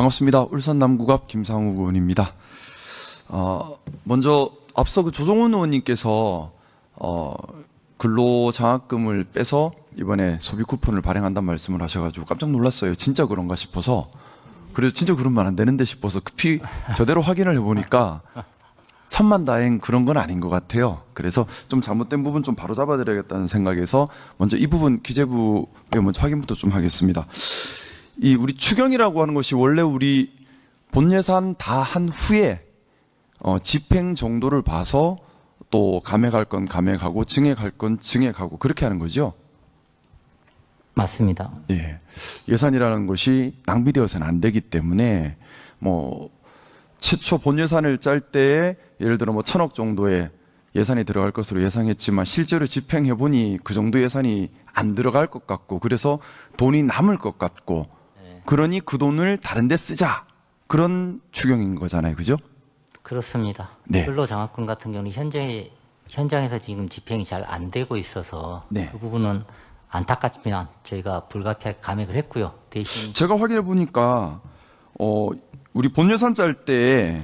반갑습니다. 울산 남구갑 김상욱 의원입니다. 먼저 앞서 그 조정훈 의원님께서 근로장학금을 빼서 이번에 소비 쿠폰을 발행한다는 말씀을 하셔가지고 깜짝 놀랐어요. 진짜 그런가 싶어서. 그래서 진짜 그러면 안 되는데 싶어서 급히 저대로 확인을 해보니까 천만다행 그런 건 아닌 것 같아요. 그래서 좀 잘못된 부분 좀 바로 잡아드려야겠다는 생각에서 먼저 이 부분 기재부에 먼저 확인부터 좀 하겠습니다. 이 우리 추경이라고 하는 것이 원래 우리 본 예산 다 한 후에 집행 정도를 봐서 또 감액할 건 감액하고 증액할 건 증액하고 그렇게 하는 거죠. 맞습니다. 예. 예산이라는 것이 낭비되어서는 안 되기 때문에 최초 본 예산을 짤 때에 예를 들어 1,000억 정도의 예산이 들어갈 것으로 예상했지만 실제로 집행해 보니 그 정도 예산이 안 들어갈 것 같고 그래서 돈이 남을 것 같고 그러니 그 돈을 다른 데 쓰자. 그런 추경인 거잖아요. 그죠? 그렇습니다. 네. 근로장학금 같은 경우는 현장에서 지금 집행이 잘 안 되고 있어서 네. 그 부분은 안타깝지만 저희가 불가피하게 감액을 했고요. 대신 제가 확인해 보니까 우리 본 예산 짤 때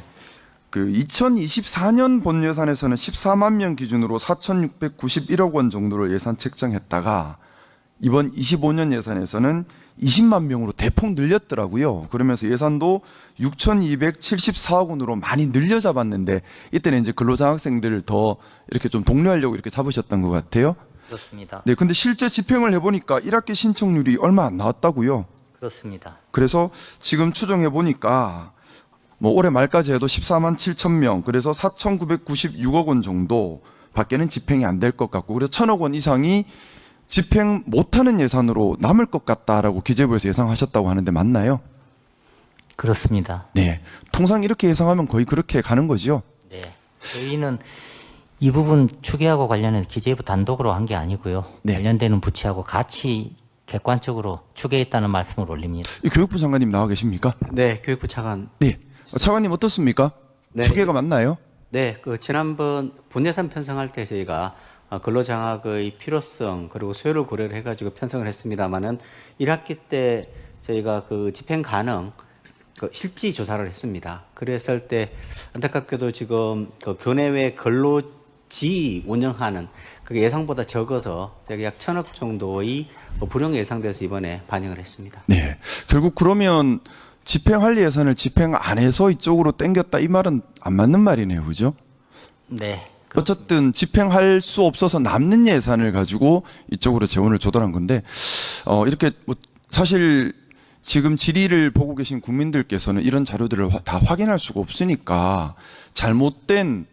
그 2024년 본 예산에서는 14만 명 기준으로 4,691억 원 정도를 예산 책정했다가 이번 25년 예산에서는 20만 명으로 대폭 늘렸더라고요. 그러면서 예산도 6,274억 원으로 많이 늘려 잡았는데 이때는 이제 근로장학생들을 더 이렇게 좀 독려하려고 이렇게 잡으셨던 것 같아요. 그렇습니다. 네, 근데 실제 집행을 해보니까 1학기 신청률이 얼마 안 나왔다고요. 그렇습니다. 그래서 지금 추정해 보니까 올해 말까지 해도 14만 7천 명, 그래서 4,996억 원 정도 밖에는 집행이 안 될 것 같고, 그래서 1,000억 원 이상이 집행 못하는 예산으로 남을 것 같다라고 기재부에서 예상하셨다고 하는데 맞나요? 그렇습니다. 네, 통상 이렇게 예상하면 거의 그렇게 가는 거죠. 네. 저희는 이 부분 추계하고 관련해서 기재부 단독으로 한 게 아니고요. 네. 관련되는 부처하고 같이 객관적으로 추계했다는 말씀을 올립니다. 이 교육부 장관님 나와 계십니까? 네, 교육부 차관. 네, 차관님 어떻습니까? 네. 추계가 맞나요? 네, 지난번 본예산 편성할 때 저희가 근로장학의 필요성 그리고 수요를 고려를 해가지고 편성을 했습니다만은 1학기 때 저희가 그 집행 가능 실지 조사를 했습니다. 그랬을 때 안타깝게도 지금 그 교내외 근로지 운영하는 그게 예상보다 적어서 저희가 약 1,000억 정도의 불용 예상돼서 이번에 반영을 했습니다. 네, 결국 그러면 집행할 예산을 집행 안 해서 이쪽으로 땡겼다 이 말은 안 맞는 말이네요. 그죠? 네. 어쨌든 집행할 수 없어서 남는 예산을 가지고 이쪽으로 재원을 조달한 건데 이렇게 사실 지금 질의를 보고 계신 국민들께서는 이런 자료들을 다 확인할 수가 없으니까 잘못된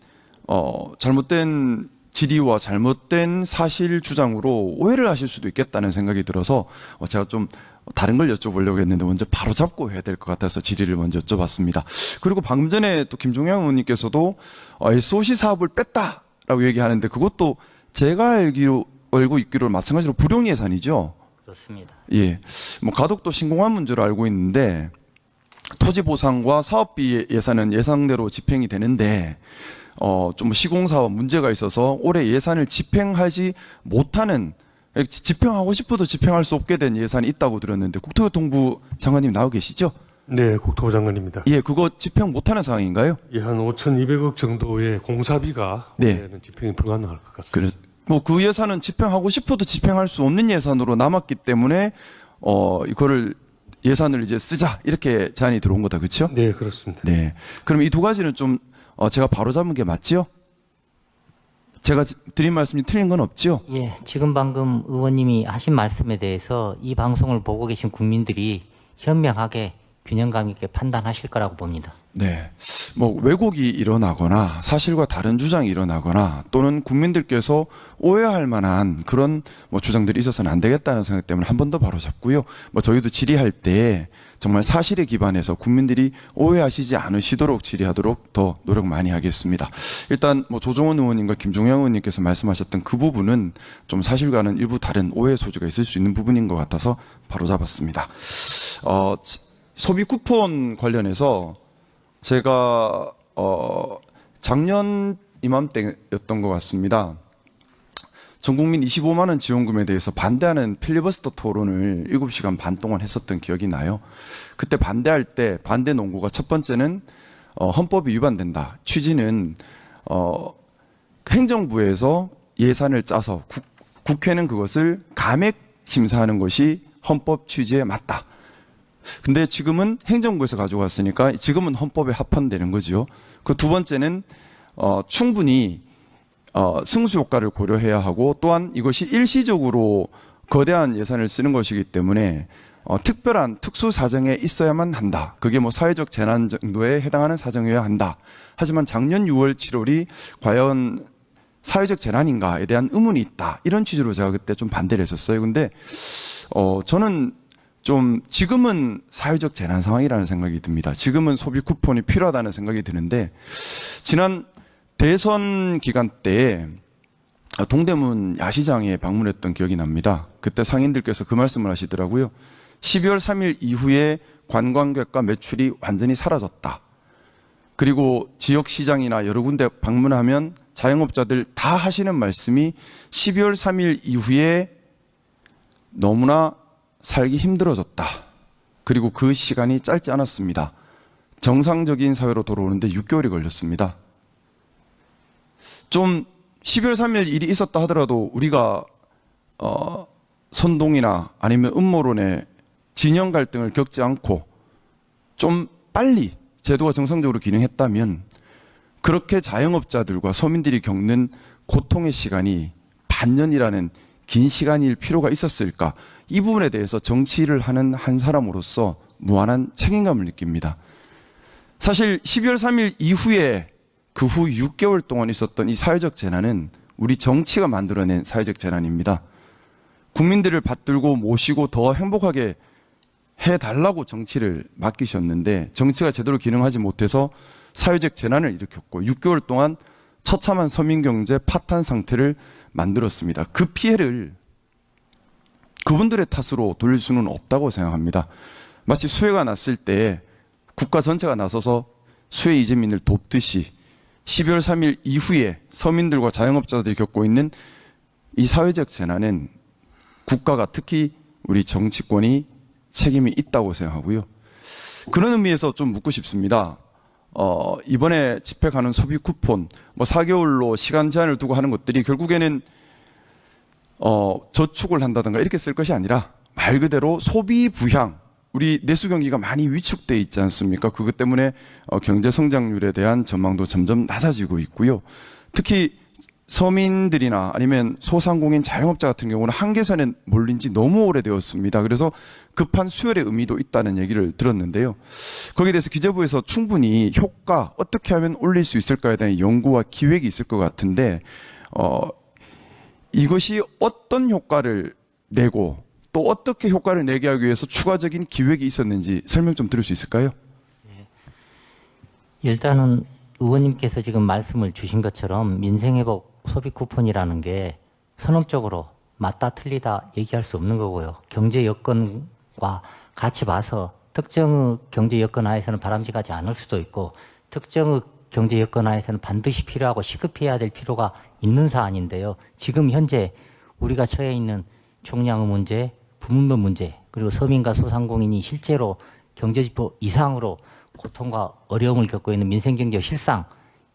질의와 잘못된 사실 주장으로 오해를 하실 수도 있겠다는 생각이 들어서 제가 좀 다른 걸 여쭤보려고 했는데 먼저 바로 잡고 해야 될 것 같아서 질의를 먼저 여쭤봤습니다. 그리고 방금 전에 또 김종영 의원님께서도 SOC 사업을 뺐다라고 얘기하는데 그것도 제가 알고 있기로 마찬가지로 불용 예산이죠. 그렇습니다. 예, 가덕도 신공한 문제로 알고 있는데 토지 보상과 사업비 예산은 예상대로 집행이 되는데 좀 시공사업 문제가 있어서 올해 예산을 집행하지 못하는 집행하고 싶어도 집행할 수 없게 된 예산이 있다고 들었는데 국토교통부 장관님 나오 계시죠? 네, 국토부 장관입니다. 예, 그거 집행 못하는 상황인가요? 예, 한 5,200억 정도의 공사비가 네. 올해는 집행이 불가능할 것 같습니다. 그래서 그 예산은 집행하고 싶어도 집행할 수 없는 예산으로 남았기 때문에 이거를 예산을 이제 쓰자 이렇게 제안이 들어온 거다, 그렇죠? 네, 그렇습니다. 네. 그럼 이 두 가지는 좀 제가 바로 잡은 게 맞지요? 제가 드린 말씀이 틀린 건 없지요? 예, 지금 방금 의원님이 하신 말씀에 대해서 이 방송을 보고 계신 국민들이 현명하게 균형감 있게 판단하실 거라고 봅니다. 네. 왜곡이 일어나거나 사실과 다른 주장이 일어나거나 또는 국민들께서 오해할 만한 그런 주장들이 있어서는 안 되겠다는 생각 때문에 한 번 더 바로 잡고요. 저희도 질의할 때 정말 사실에 기반해서 국민들이 오해하시지 않으시도록 질의하도록 더 노력 많이 하겠습니다. 일단 조정원 의원님과 김종영 의원님께서 말씀하셨던 그 부분은 좀 사실과는 일부 다른 오해 소지가 있을 수 있는 부분인 것 같아서 바로 잡았습니다. 소비 쿠폰 관련해서 제가 작년 이맘때였던 것 같습니다. 전 국민 25만 원 지원금에 대해서 반대하는 필리버스터 토론을 7시간 반 동안 했었던 기억이 나요. 그때 반대할 때 반대 논구가 첫 번째는 헌법이 위반된다. 취지는 행정부에서 예산을 짜서 국회는 그것을 감액 심사하는 것이 헌법 취지에 맞다. 근데 지금은 행정부에서 가져갔으니까 지금은 헌법에 합헌되는 거죠. 그 두 번째는 충분히 승수 효과를 고려해야 하고 또한 이것이 일시적으로 거대한 예산을 쓰는 것이기 때문에 특별한 특수 사정에 있어야만 한다. 그게 뭐 사회적 재난 정도에 해당하는 사정이어야 한다. 하지만 작년 6월, 7월이 과연 사회적 재난인가에 대한 의문이 있다. 이런 취지로 제가 그때 좀 반대를 했었어요. 근데 저는 좀 지금은 사회적 재난 상황이라는 생각이 듭니다. 지금은 소비 쿠폰이 필요하다는 생각이 드는데 지난 대선 기간 때 동대문 야시장에 방문했던 기억이 납니다. 그때 상인들께서 그 말씀을 하시더라고요. 12월 3일 이후에 관광객과 매출이 완전히 사라졌다. 그리고 지역시장이나 여러 군데 방문하면 자영업자들 다 하시는 말씀이 12월 3일 이후에 너무나 살기 힘들어졌다. 그리고 그 시간이 짧지 않았습니다. 정상적인 사회로 돌아오는데 6개월이 걸렸습니다. 좀 12월 3일 일이 있었다 하더라도 우리가 선동이나 아니면 음모론의 진영 갈등을 겪지 않고 좀 빨리 제도가 정상적으로 기능했다면 그렇게 자영업자들과 서민들이 겪는 고통의 시간이 반년이라는 긴 시간일 필요가 있었을까? 이 부분에 대해서 정치를 하는 한 사람으로서 무한한 책임감을 느낍니다. 사실 12월 3일 이후에 그 후 6개월 동안 있었던 이 사회적 재난은 우리 정치가 만들어낸 사회적 재난입니다. 국민들을 받들고 모시고 더 행복하게 해달라고 정치를 맡기셨는데 정치가 제대로 기능하지 못해서 사회적 재난을 일으켰고 6개월 동안 처참한 서민경제 파탄 상태를 만들었습니다. 그 피해를 그분들의 탓으로 돌릴 수는 없다고 생각합니다. 마치 수해가 났을 때 국가 전체가 나서서 수해 이재민을 돕듯이 12월 3일 이후에 서민들과 자영업자들이 겪고 있는 이 사회적 재난은 국가가 특히 우리 정치권이 책임이 있다고 생각하고요. 그런 의미에서 좀 묻고 싶습니다. 이번에 집회 가는 소비 쿠폰, 뭐 4개월로 시간 제한을 두고 하는 것들이 결국에는 저축을 한다든가 이렇게 쓸 것이 아니라 말 그대로 소비 부향, 우리 내수 경기가 많이 위축돼 있지 않습니까? 그것 때문에 경제 성장률에 대한 전망도 점점 낮아지고 있고요. 특히 서민들이나 아니면 소상공인 자영업자 같은 경우는 한계선에 몰린 지 너무 오래되었습니다. 그래서 급한 수혈의 의미도 있다는 얘기를 들었는데요. 거기에 대해서 기재부에서 충분히 효과, 어떻게 하면 올릴 수 있을까에 대한 연구와 기획이 있을 것 같은데 이것이 어떤 효과를 내고 또 어떻게 효과를 내게 하기 위해서 추가적인 기획이 있었는지 설명 좀 들을 수 있을까요? 일단은 의원님께서 지금 말씀을 주신 것처럼 민생회복 소비 쿠폰이라는 게 선언적으로 맞다 틀리다 얘기할 수 없는 거고요. 경제 여건과 같이 봐서 특정의 경제 여건 하에서는 바람직하지 않을 수도 있고 특정의 경제 여건 하에서는 반드시 필요하고 시급해야 될 필요가 있는 사안인데요. 지금 현재 우리가 처해 있는 총량의 문제, 부문별 문제, 그리고 서민과 소상공인이 실제로 경제지표 이상으로 고통과 어려움을 겪고 있는 민생경제 실상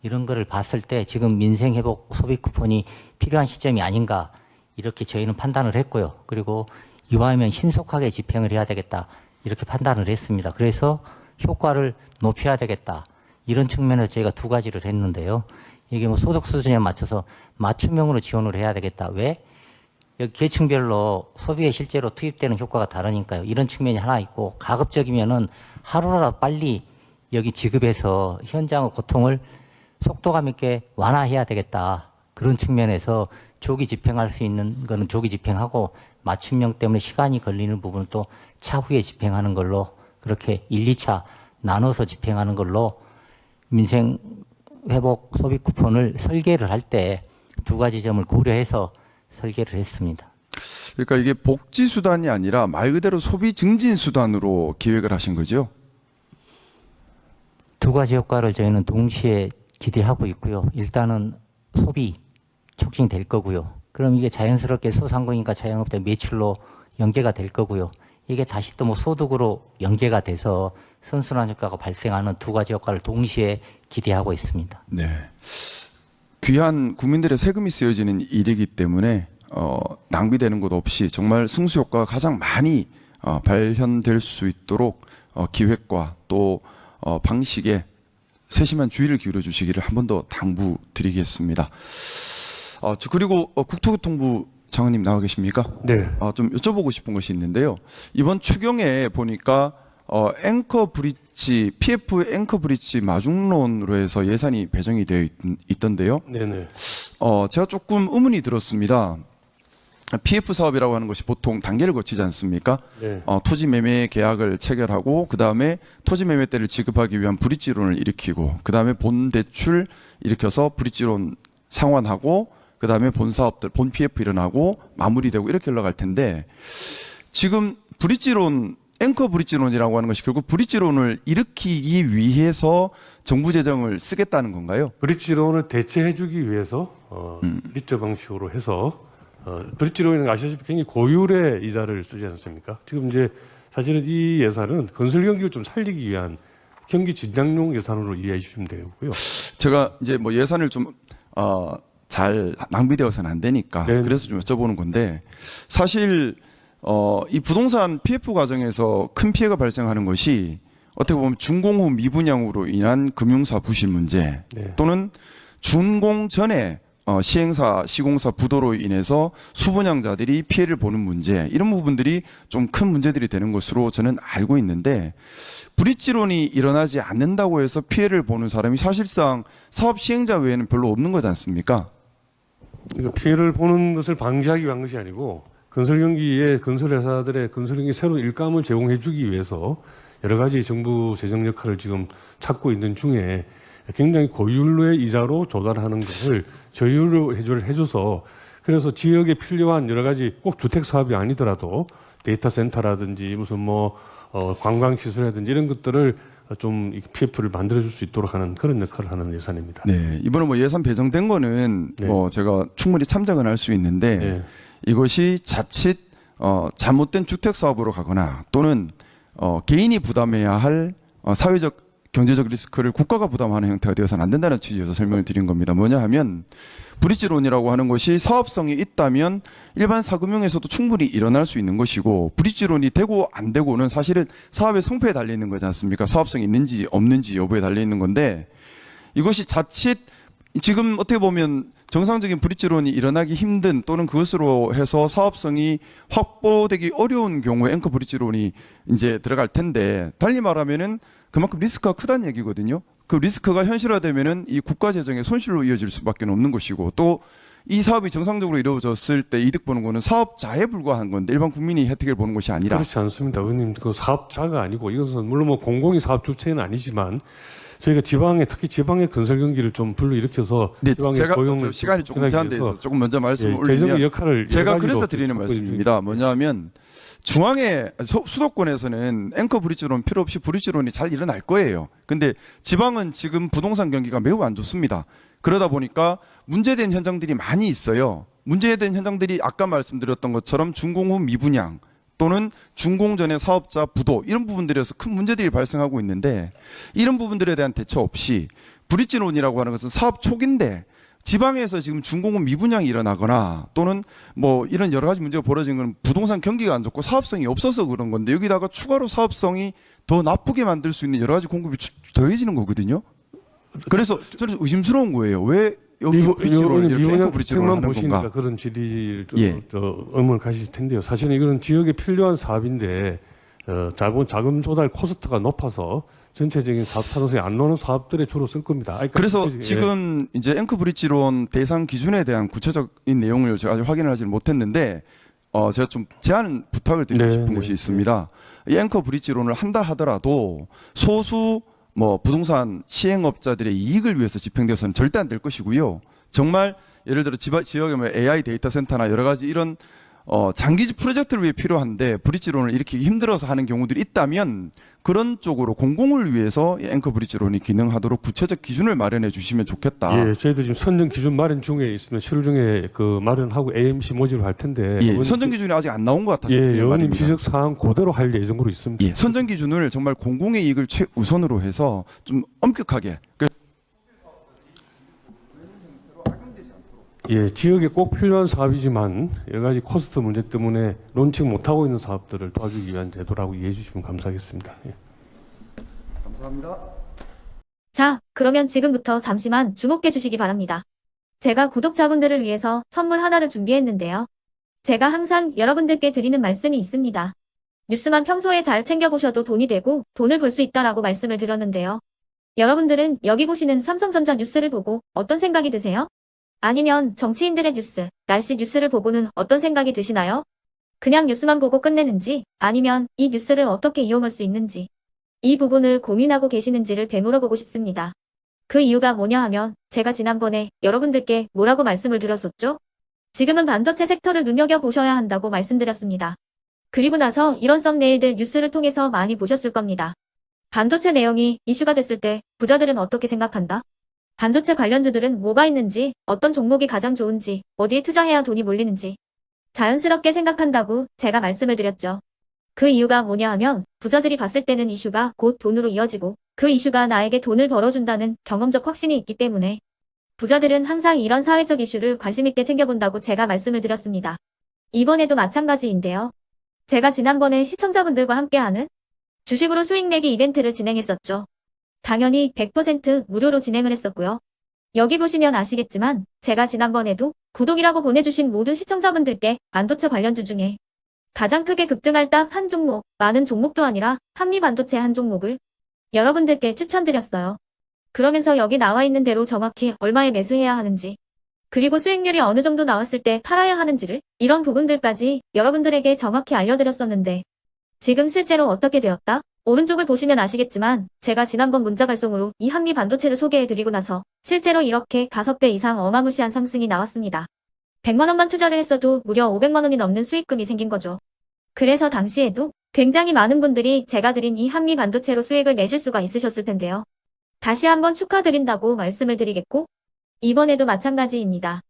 이런 거를 봤을 때 지금 민생회복 소비 쿠폰이 필요한 시점이 아닌가 이렇게 저희는 판단을 했고요. 그리고 이와하면 신속하게 집행을 해야 되겠다 이렇게 판단을 했습니다. 그래서 효과를 높여야 되겠다 이런 측면에서 저희가 두 가지를 했는데요. 이게 뭐 소득 수준에 맞춰서 맞춤형으로 지원을 해야 되겠다. 왜? 여기 계층별로 소비에 실제로 투입되는 효과가 다르니까요. 이런 측면이 하나 있고 가급적이면은 하루라도 빨리 여기 지급해서 현장의 고통을 속도감 있게 완화해야 되겠다. 그런 측면에서 조기 집행할 수 있는 거는 조기 집행하고 맞춤형 때문에 시간이 걸리는 부분은 또 차후에 집행하는 걸로 그렇게 1, 2차 나눠서 집행하는 걸로 민생 회복 소비 쿠폰을 설계를 할 때 두 가지 점을 고려해서 설계를 했습니다. 그러니까 이게 복지 수단이 아니라 말 그대로 소비 증진 수단으로 기획을 하신 거죠? 두 가지 효과를 저희는 동시에 기대하고 있고요. 일단은 소비 촉진될 거고요. 그럼 이게 자연스럽게 소상공인과 자영업자 매출로 연계가 될 거고요. 이게 다시 또 뭐 소득으로 연계가 돼서 선순환 효과가 발생하는 두 가지 효과를 동시에 기대하고 있습니다. 네. 귀한 국민들의 세금이 쓰여지는 일이기 때문에 낭비되는 것 없이 정말 승수 효과가 가장 많이 발현될 수 있도록 기획과 또 방식에 세심한 주의를 기울여 주시기를 한 번 더 당부드리겠습니다. 그리고 국토교통부 장관님 나와 계십니까? 네. 좀 여쭤보고 싶은 것이 있는데요. 이번 추경에 보니까 앵커 브릿지, PF 앵커 브릿지 마중론으로 해서 예산이 배정이 되어 있던데요. 네네. 제가 조금 의문이 들었습니다. PF 사업이라고 하는 것이 보통 단계를 거치지 않습니까? 네. 토지 매매 계약을 체결하고 그 다음에 토지 매매대를 지급하기 위한 브릿지론을 일으키고 그 다음에 본 대출 일으켜서 브릿지론 상환하고 그 다음에 본 사업들, 본 PF 일어나고 마무리되고 이렇게 흘러갈 텐데 지금 브릿지론, 앵커 브릿지론이라고 하는 것이 결국 브릿지론을 일으키기 위해서 정부 재정을 쓰겠다는 건가요? 브릿지론을 대체해주기 위해서 리처 방식으로 해서 브릿지론은 아시다시피 굉장히 고율의 이자를 쓰지 않습니까? 지금 이제 사실은 이 예산은 건설 경기를 좀 살리기 위한 경기 진작용 예산으로 이해해 주시면 되고요. 제가 이제 뭐 예산을 좀 잘 낭비되어서는 안 되니까 네. 그래서 좀 여쭤보는 건데 사실 이 부동산 PF 과정에서 큰 피해가 발생하는 것이 어떻게 보면 준공 후 미분양으로 인한 금융사 부실 문제 네. 또는 준공 전에 시행사, 시공사 부도로 인해서 수분양자들이 피해를 보는 문제 이런 부분들이 좀 큰 문제들이 되는 것으로 저는 알고 있는데 브릿지론이 일어나지 않는다고 해서 피해를 보는 사람이 사실상 사업 시행자 외에는 별로 없는 거지 않습니까? 그러니까 피해를 보는 것을 방지하기 위한 것이 아니고 건설 경기에 건설 회사들의 건설 경기 새로운 일감을 제공해주기 위해서 여러 가지 정부 재정 역할을 지금 찾고 있는 중에 굉장히 고율로의 이자로 조달하는 것을 저율로 해줘서 그래서 지역에 필요한 여러 가지 꼭 주택 사업이 아니더라도 데이터 센터라든지 무슨 뭐 관광 시설이라든지 이런 것들을 좀 PF를 만들어줄 수 있도록 하는 그런 역할을 하는 예산입니다. 네, 이번에 뭐 예산 배정된 거는 네. 뭐 제가 충분히 참작은 할 수 있는데 네. 이것이 자칫 잘못된 주택 사업으로 가거나 또는 개인이 부담해야 할 사회적 경제적 리스크를 국가가 부담하는 형태가 되어서는 안 된다는 취지에서 설명을 드린 겁니다. 뭐냐 하면 브릿지론이라고 하는 것이 사업성이 있다면 일반 사금융에서도 충분히 일어날 수 있는 것이고 브릿지론이 되고 안 되고는 사실은 사업의 성패에 달려 있는 거지 않습니까? 사업성이 있는지 없는지 여부에 달려 있는 건데 이것이 자칫 지금 어떻게 보면 정상적인 브릿지론이 일어나기 힘든 또는 그것으로 해서 사업성이 확보되기 어려운 경우에 앵커 브릿지론이 이제 들어갈 텐데 달리 말하면은 그만큼 리스크가 크다는 얘기거든요. 그 리스크가 현실화되면은 이 국가 재정의 손실로 이어질 수밖에 없는 것이고 또 이 사업이 정상적으로 이루어졌을 때 이득 보는 거는 사업자에 불과한 건데 일반 국민이 혜택을 보는 것이 아니라 그렇지 않습니다. 의원님, 그 사업자가 아니고 이것은 물론 뭐 공공이 사업 주체는 아니지만 저희가 지방에 특히 지방의 건설 경기를 좀 불러일으켜서 네, 지방의 제가 고용을 시간이 조금 제한돼 있어서 조금 먼저 말씀을 재정의 올리면 역할을 제가 여러 가지로 그래서 드리는 갖고 말씀입니다. 뭐냐면 중앙에 수도권에서는 앵커 브릿지론 필요 없이 브릿지론이 잘 일어날 거예요. 근데 지방은 지금 부동산 경기가 매우 안 좋습니다. 그러다 보니까 문제된 현장들이 많이 있어요. 문제된 현장들이 아까 말씀드렸던 것처럼 준공 후 미분양 또는 준공 전에 사업자 부도 이런 부분들에서 큰 문제들이 발생하고 있는데 이런 부분들에 대한 대처 없이 브릿지론이라고 하는 것은 사업 초기인데 지방에서 지금 준공 후 미분양이 일어나거나 또는 뭐 이런 여러 가지 문제가 벌어진 건 부동산 경기가 안 좋고 사업성이 없어서 그런 건데 여기다가 추가로 사업성이 더 나쁘게 만들 수 있는 여러 가지 공급이 더해지는 거거든요. 그래서 저는 의심스러운 거예요. 왜 여기 브릿지론을 이렇게 앵커 브릿지론을 하는 보시니까 건가? 그런 질의를 좀 예. 의문을 가실 텐데요. 사실은 이거는 지역에 필요한 사업인데 자금 조달 코스트가 높아서 전체적인 사업 타당성이 안 나오는 사업들에 주로 쓸 겁니다. 그래서 전체적인- 지금 이제 앵커 브릿지론 대상 기준에 대한 구체적인 내용을 제가 아직 확인을 하지는 못했는데 제가 좀 제안 부탁을 드리고 네, 싶은 네, 것이 있습니다. 이 앵커 브릿지론을 한다 하더라도 소수 뭐 부동산 시행업자들의 이익을 위해서 집행되어서는 절대 안 될 것이고요. 정말 예를 들어 지역에 뭐 AI 데이터 센터나 여러 가지 이런 장기 프로젝트를 위해 필요한데 브릿지론을 일으키기 힘들어서 하는 경우들이 있다면 그런 쪽으로 공공을 위해서 이 앵커 브릿지론이 기능하도록 구체적 기준을 마련해 주시면 좋겠다. 예, 저희도 지금 선정 기준 마련 중에 있으면 7월 중에 그 마련하고 AMC 모집을 할 텐데. 예, 선정 기준이 아직 안 나온 것 같아서. 예, 의원님 말입니다. 지적 사항 그대로 할 예정으로 있습니다. 예, 선정 기준을 정말 공공의 이익을 최우선으로 해서 좀 엄격하게. 예, 지역에 꼭 필요한 사업이지만 여러 가지 코스트 문제 때문에 론칭 못하고 있는 사업들을 도와주기 위한 제도라고 이해해 주시면 감사하겠습니다. 예. 감사합니다. 자, 그러면 지금부터 잠시만 주목해 주시기 바랍니다. 제가 구독자분들을 위해서 선물 하나를 준비했는데요. 제가 항상 여러분들께 드리는 말씀이 있습니다. 뉴스만 평소에 잘 챙겨보셔도 돈이 되고 돈을 벌 수 있다라고 말씀을 드렸는데요. 여러분들은 여기 보시는 삼성전자 뉴스를 보고 어떤 생각이 드세요? 아니면 정치인들의 뉴스, 날씨 뉴스를 보고는 어떤 생각이 드시나요? 그냥 뉴스만 보고 끝내는지 아니면 이 뉴스를 어떻게 이용할 수 있는지 이 부분을 고민하고 계시는지를 되물어보고 싶습니다. 그 이유가 뭐냐 하면 제가 지난번에 여러분들께 뭐라고 말씀을 드렸었죠? 지금은 반도체 섹터를 눈여겨보셔야 한다고 말씀드렸습니다. 그리고 나서 이런 썸네일들 뉴스를 통해서 많이 보셨을 겁니다. 반도체 내용이 이슈가 됐을 때 부자들은 어떻게 생각한다? 반도체 관련주들은 뭐가 있는지, 어떤 종목이 가장 좋은지, 어디에 투자해야 돈이 몰리는지 자연스럽게 생각한다고 제가 말씀을 드렸죠. 그 이유가 뭐냐 하면 부자들이 봤을 때는 이슈가 곧 돈으로 이어지고 그 이슈가 나에게 돈을 벌어준다는 경험적 확신이 있기 때문에 부자들은 항상 이런 사회적 이슈를 관심 있게 챙겨본다고 제가 말씀을 드렸습니다. 이번에도 마찬가지인데요. 제가 지난번에 시청자분들과 함께하는 주식으로 수익 내기 이벤트를 진행했었죠. 당연히 100% 무료로 진행을 했었고요. 여기 보시면 아시겠지만 제가 지난번에도 구독이라고 보내주신 모든 시청자분들께 반도체 관련주 중에 가장 크게 급등할 딱 한 종목, 많은 종목도 아니라 한미반도체 한 종목을 여러분들께 추천드렸어요. 그러면서 여기 나와 있는 대로 정확히 얼마에 매수해야 하는지, 그리고 수익률이 어느 정도 나왔을 때 팔아야 하는지를 이런 부분들까지 여러분들에게 정확히 알려드렸었는데 지금 실제로 어떻게 되었다? 오른쪽을 보시면 아시겠지만 제가 지난번 문자 발송으로 이 한미 반도체를 소개해드리고 나서 실제로 이렇게 5배 이상 어마무시한 상승이 나왔습니다. 100만 원만 투자를 했어도 무려 500만 원이 넘는 수익금이 생긴 거죠. 그래서 당시에도 굉장히 많은 분들이 제가 드린 이 한미 반도체로 수익을 내실 수가 있으셨을 텐데요. 다시 한번 축하드린다고 말씀을 드리겠고 이번에도 마찬가지입니다.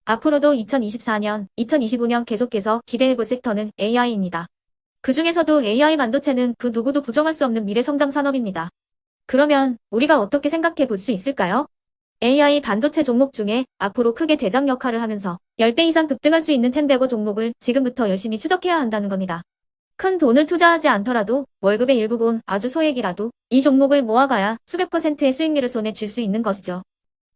앞으로도 2024년, 2025년 계속해서 기대해볼 섹터는 AI입니다. 그 중에서도 AI 반도체는 그 누구도 부정할 수 없는 미래 성장 산업입니다. 그러면 우리가 어떻게 생각해 볼 수 있을까요? AI 반도체 종목 중에 앞으로 크게 대장 역할을 하면서 10배 이상 급등할 수 있는 텐베고 종목을 지금부터 열심히 추적해야 한다는 겁니다. 큰 돈을 투자하지 않더라도 월급의 일부분 아주 소액이라도 이 종목을 모아가야 수백 %의 수익률을 손에 쥘 수 있는 것이죠.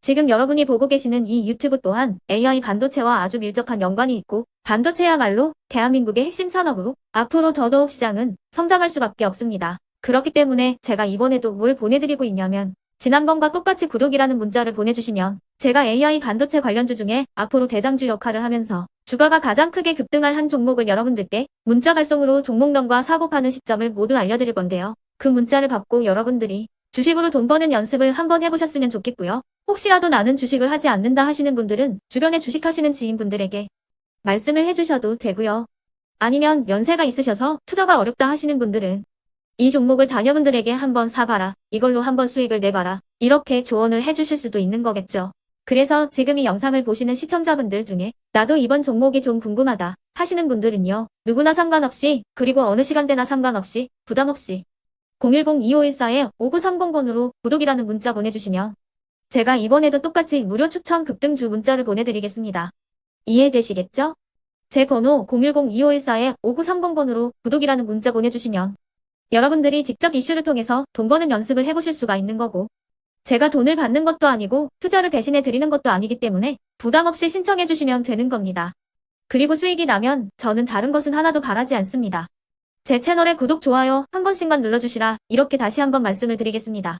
지금 여러분이 보고 계시는 이 유튜브 또한 AI 반도체와 아주 밀접한 연관이 있고 반도체야말로 대한민국의 핵심 산업으로 앞으로 더더욱 시장은 성장할 수밖에 없습니다. 그렇기 때문에 제가 이번에도 뭘 보내드리고 있냐면 지난번과 똑같이 구독이라는 문자를 보내주시면 제가 AI 반도체 관련주 중에 앞으로 대장주 역할을 하면서 주가가 가장 크게 급등할 한 종목을 여러분들께 문자 발송으로 종목명과 사고 파는 시점을 모두 알려드릴 건데요. 그 문자를 받고 여러분들이 주식으로 돈 버는 연습을 한번 해보셨으면 좋겠고요. 혹시라도 나는 주식을 하지 않는다 하시는 분들은 주변에 주식하시는 지인분들에게 말씀을 해주셔도 되고요. 아니면 연세가 있으셔서 투자가 어렵다 하시는 분들은 이 종목을 자녀분들에게 한번 사봐라. 이걸로 한번 수익을 내봐라. 이렇게 조언을 해주실 수도 있는 거겠죠. 그래서 지금 이 영상을 보시는 시청자분들 중에 나도 이번 종목이 좀 궁금하다 하시는 분들은요. 누구나 상관없이 그리고 어느 시간대나 상관없이 부담없이 010-2514-5930번으로 구독이라는 문자 보내주시면 제가 이번에도 똑같이 무료 추천 급등주 문자를 보내드리겠습니다. 이해되시겠죠? 제 번호 010-2514-5930번으로 구독이라는 문자 보내주시면 여러분들이 직접 이슈를 통해서 돈 버는 연습을 해보실 수가 있는 거고 제가 돈을 받는 것도 아니고 투자를 대신해 드리는 것도 아니기 때문에 부담 없이 신청해 주시면 되는 겁니다. 그리고 수익이 나면 저는 다른 것은 하나도 바라지 않습니다. 제 채널에 구독, 좋아요 한 번씩만 눌러주시라 이렇게 다시 한번 말씀을 드리겠습니다.